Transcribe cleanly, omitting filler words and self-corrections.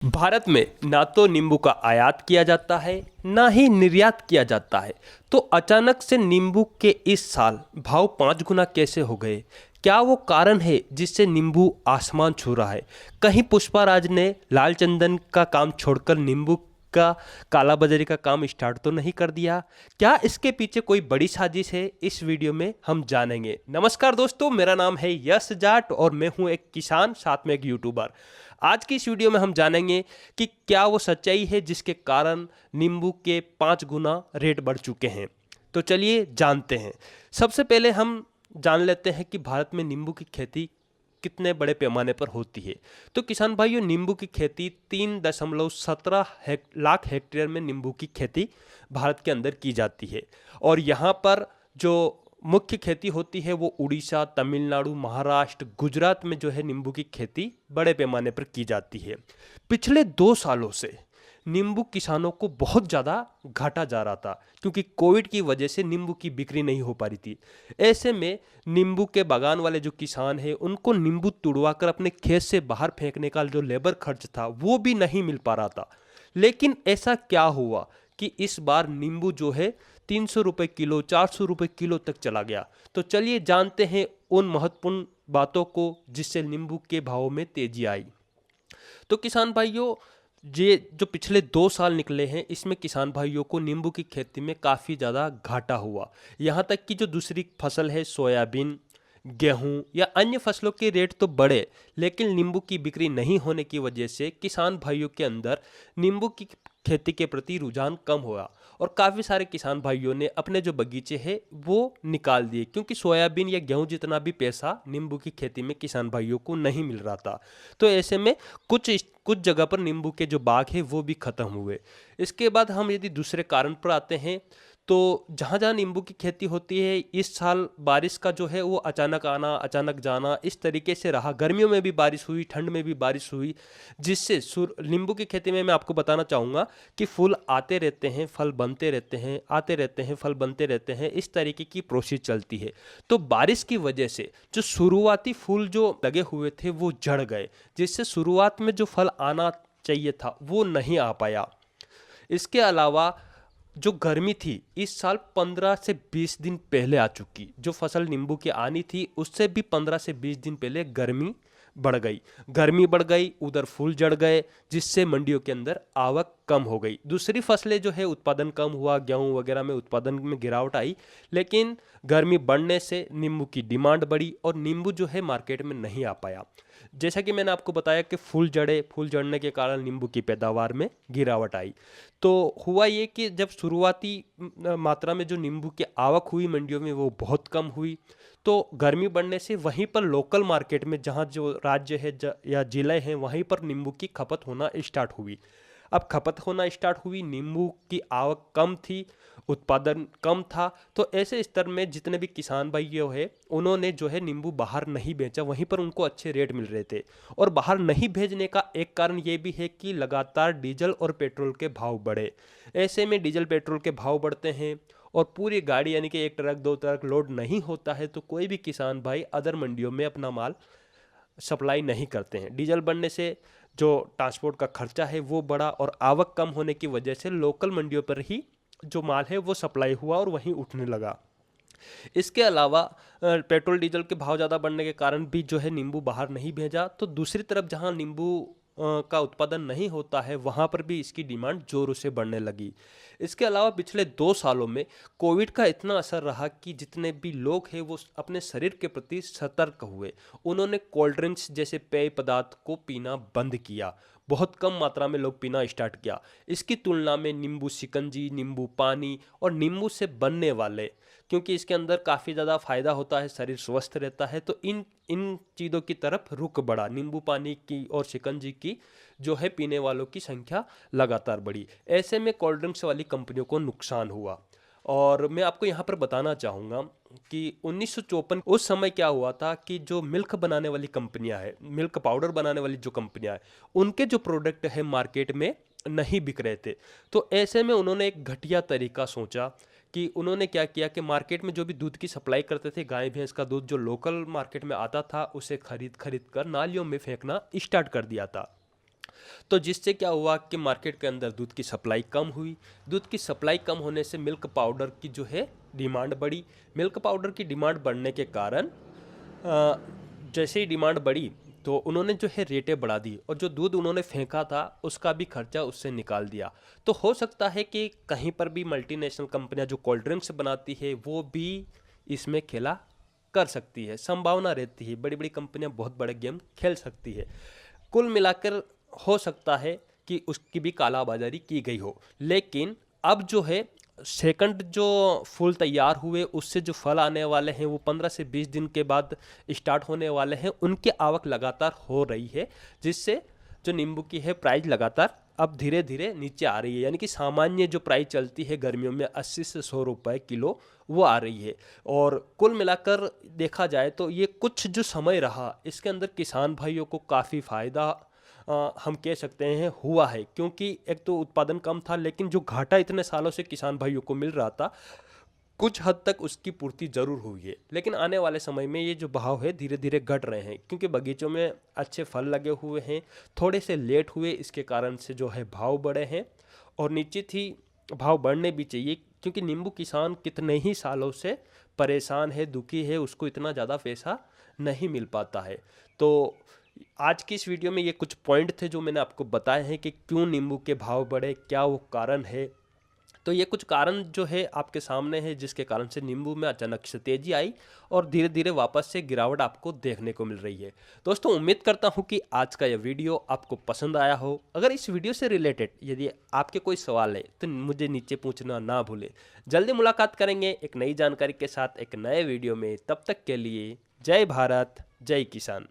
भारत में ना तो नींबू का आयात किया जाता है ना ही निर्यात किया जाता है। तो अचानक से नींबू के इस साल भाव 5 गुना कैसे हो गए? क्या वो कारण है जिससे नींबू आसमान छू रहा है? कहीं पुष्पाराज ने लाल चंदन का काम छोड़कर नींबू का कालाबाजारी का काम स्टार्ट तो नहीं कर दिया? क्या इसके पीछे कोई बड़ी साजिश है? इस वीडियो में हम जानेंगे। नमस्कार दोस्तों, मेरा नाम है यश जाट और मैं हूं एक किसान, साथ में एक यूट्यूबर। आज की इस वीडियो में हम जानेंगे कि क्या वो सच्चाई है जिसके कारण नींबू के 5 गुना रेट बढ़ चुके हैं। तो चलिए जानते हैं। सबसे पहले हम जान लेते हैं कि भारत में नींबू की खेती कितने बड़े पैमाने पर होती है। तो किसान भाइयों, नींबू की खेती 3.17 लाख हेक्टेयर में नींबू की खेती भारत के अंदर की जाती है। और यहाँ पर जो मुख्य खेती होती है वो उड़ीसा, तमिलनाडु, महाराष्ट्र, गुजरात में जो है नींबू की खेती बड़े पैमाने पर की जाती है। पिछले 2 सालों से नींबू किसानों को बहुत ज़्यादा घाटा जा रहा था, क्योंकि कोविड की वजह से नींबू की बिक्री नहीं हो पा रही थी। ऐसे में नींबू के बागान वाले जो किसान हैं उनको नींबू तुड़वा कर अपने खेत से बाहर फेंकने का जो लेबर खर्च था वो भी नहीं मिल पा रहा था। लेकिन ऐसा क्या हुआ कि इस बार नींबू जो है 300 रुपये किलो, 400 रुपये किलो तक चला गया। तो चलिए जानते हैं उन महत्वपूर्ण बातों को जिससे नींबू के भाव में तेजी आई। तो किसान भाइयों, ये जो पिछले 2 साल निकले हैं इसमें किसान भाइयों को नींबू की खेती में काफ़ी ज़्यादा घाटा हुआ। यहाँ तक कि जो दूसरी फसल है सोयाबीन, गेहूं या अन्य फसलों के रेट तो बढ़े, लेकिन नींबू की बिक्री नहीं होने की वजह से किसान भाइयों के अंदर नींबू की खेती के प्रति रुझान कम हुआ। और काफ़ी सारे किसान भाइयों ने अपने जो बगीचे हैं वो निकाल दिए, क्योंकि सोयाबीन या गेहूं जितना भी पैसा नींबू की खेती में किसान भाइयों को नहीं मिल रहा था। तो ऐसे में कुछ कुछ जगह पर नींबू के जो बाग हैं वो भी ख़त्म हुए। इसके बाद हम यदि दूसरे कारण पर आते हैं, तो जहाँ जहाँ नींबू की खेती होती है, इस साल बारिश का जो है वो अचानक आना अचानक जाना इस तरीके से रहा। गर्मियों में भी बारिश हुई, ठंड में भी बारिश हुई, जिससे नींबू की खेती में मैं आपको बताना चाहूँगा कि फूल आते रहते हैं, फल बनते रहते हैं, आते रहते हैं, फल बनते रहते हैं, इस तरीके की प्रोसेस चलती है। तो बारिश की वजह से जो शुरुआती फूल जो लगे हुए थे वो झड़ गए, जिससे शुरुआत में जो फल आना चाहिए था वो नहीं आ पाया। इसके अलावा जो गर्मी थी इस साल 15 से 20 दिन पहले आ चुकी। जो फसल नींबू की आनी थी उससे भी 15 से 20 दिन पहले गर्मी बढ़ गई, उधर फूल जड़ गए, जिससे मंडियों के अंदर आवक कम हो गई। दूसरी फसलें जो है उत्पादन कम हुआ, गेहूं वगैरह में उत्पादन में गिरावट आई, लेकिन गर्मी बढ़ने से नींबू की डिमांड बढ़ी और नींबू जो है मार्केट में नहीं आ पाया। जैसा कि मैंने आपको बताया कि फूल झड़ने के कारण नींबू की पैदावार में गिरावट आई। तो हुआ ये कि जब शुरुआती मात्रा में जो नींबू की आवक हुई मंडियों में वो बहुत कम हुई। तो गर्मी बढ़ने से वहीं पर लोकल मार्केट में जहाँ जो राज्य है या जिले हैं वहीं पर नींबू की खपत होना स्टार्ट हुई। अब खपत होना स्टार्ट हुई, नींबू की आवक कम थी, उत्पादन कम था। तो ऐसे स्तर में जितने भी किसान भाई ये है उन्होंने जो है नींबू बाहर नहीं बेचा, वहीं पर उनको अच्छे रेट मिल रहे थे। और बाहर नहीं भेजने का एक कारण ये भी है कि लगातार डीजल और पेट्रोल के भाव बढ़े। ऐसे में डीजल पेट्रोल के भाव बढ़ते हैं और पूरी गाड़ी यानी कि 1 ट्रक 2 ट्रक लोड नहीं होता है, तो कोई भी किसान भाई अदर मंडियों में अपना माल सप्लाई नहीं करते हैं। डीजल बढ़ने से जो ट्रांसपोर्ट का खर्चा है वो बढ़ा और आवक कम होने की वजह से लोकल मंडियों पर ही जो माल है वो सप्लाई हुआ और वहीं उठने लगा। इसके अलावा पेट्रोल डीजल के भाव ज़्यादा बढ़ने के कारण भी जो है नींबू बाहर नहीं भेजा। तो दूसरी तरफ जहां नींबू का उत्पादन नहीं होता है वहां पर भी इसकी डिमांड जोरों से बढ़ने लगी। इसके अलावा पिछले 2 सालों में कोविड का इतना असर रहा कि जितने भी लोग हैं वो अपने शरीर के प्रति सतर्क हुए। उन्होंने कोल्ड ड्रिंक्स जैसे पेय पदार्थ को पीना बंद किया, बहुत कम मात्रा में लोग पीना स्टार्ट किया। इसकी तुलना में नींबू शिकंजी, नींबू पानी और नींबू से बनने वाले, क्योंकि इसके अंदर काफ़ी ज़्यादा फायदा होता है, शरीर स्वस्थ रहता है, तो इन इन चीज़ों की तरफ रुख बढ़ा। नींबू पानी की और शिकंजी की जो है पीने वालों की संख्या लगातार बढ़ी। ऐसे में कोल्ड ड्रिंक्स वाली कंपनियों को नुकसान हुआ। और मैं आपको यहाँ पर बताना चाहूँगा कि 1954 उस समय क्या हुआ था कि जो मिल्क बनाने वाली कंपनियां हैं, मिल्क पाउडर बनाने वाली जो कंपनियां हैं, उनके जो प्रोडक्ट है मार्केट में नहीं बिक रहे थे। तो ऐसे में उन्होंने एक घटिया तरीका सोचा कि उन्होंने क्या किया कि मार्केट में जो भी दूध की सप्लाई करते थे, गाय भैंस का दूध जो लोकल मार्केट में आता था, उसे खरीद खरीद कर नालियों में फेंकना स्टार्ट कर दिया था। तो जिससे क्या हुआ कि मार्केट के अंदर दूध की सप्लाई कम हुई। दूध की सप्लाई कम होने से मिल्क पाउडर की जो है डिमांड बढ़ी। मिल्क पाउडर की डिमांड बढ़ने के कारण जैसे ही डिमांड बढ़ी तो उन्होंने जो है रेटें बढ़ा दी और जो दूध उन्होंने फेंका था उसका भी खर्चा उससे निकाल दिया। तो हो सकता है कि कहीं पर भी मल्टीनेशनल कंपनियां जो कोल्ड ड्रिंक्स बनाती है वो भी इसमें खेला कर सकती है, संभावना रहती है। बड़ी बड़ी कंपनियां बहुत बड़े गेम खेल सकती है। कुल मिलाकर हो सकता है कि उसकी भी कालाबाजारी की गई हो। लेकिन अब जो है सेकंड जो फूल तैयार हुए उससे जो फल आने वाले हैं वो 15 से 20 दिन के बाद स्टार्ट होने वाले हैं, उनकी आवक लगातार हो रही है, जिससे जो नींबू की है प्राइस लगातार अब धीरे धीरे नीचे आ रही है। यानी कि सामान्य जो प्राइस चलती है गर्मियों में 80 से 100 रुपए किलो वो आ रही है। और कुल मिलाकर देखा जाए तो ये कुछ जो समय रहा इसके अंदर किसान भाइयों को काफ़ी फ़ायदा हम कह सकते हैं हुआ है, क्योंकि एक तो उत्पादन कम था लेकिन जो घाटा इतने सालों से किसान भाइयों को मिल रहा था कुछ हद तक उसकी पूर्ति जरूर हुई है। लेकिन आने वाले समय में ये जो भाव है धीरे धीरे घट रहे हैं, क्योंकि बगीचों में अच्छे फल लगे हुए हैं, थोड़े से लेट हुए इसके कारण से जो है भाव बढ़े हैं। और निश्चित ही भाव बढ़ने भी चाहिए, क्योंकि नींबू किसान कितने ही सालों से परेशान है, दुखी है, उसको इतना ज़्यादा पैसा नहीं मिल पाता है। तो आज की इस वीडियो में ये कुछ पॉइंट थे जो मैंने आपको बताए हैं कि क्यों नींबू के भाव बढ़े, क्या वो कारण है। तो ये कुछ कारण जो है आपके सामने है जिसके कारण से नींबू में अचानक से तेजी आई और धीरे धीरे वापस से गिरावट आपको देखने को मिल रही है। दोस्तों, उम्मीद करता हूँ कि आज का यह वीडियो आपको पसंद आया हो। अगर इस वीडियो से रिलेटेड यदि आपके कोई सवाल है तो मुझे नीचे पूछना ना भूलें। जल्दी मुलाकात करेंगे एक नई जानकारी के साथ एक नए वीडियो में। तब तक के लिए जय भारत, जय किसान।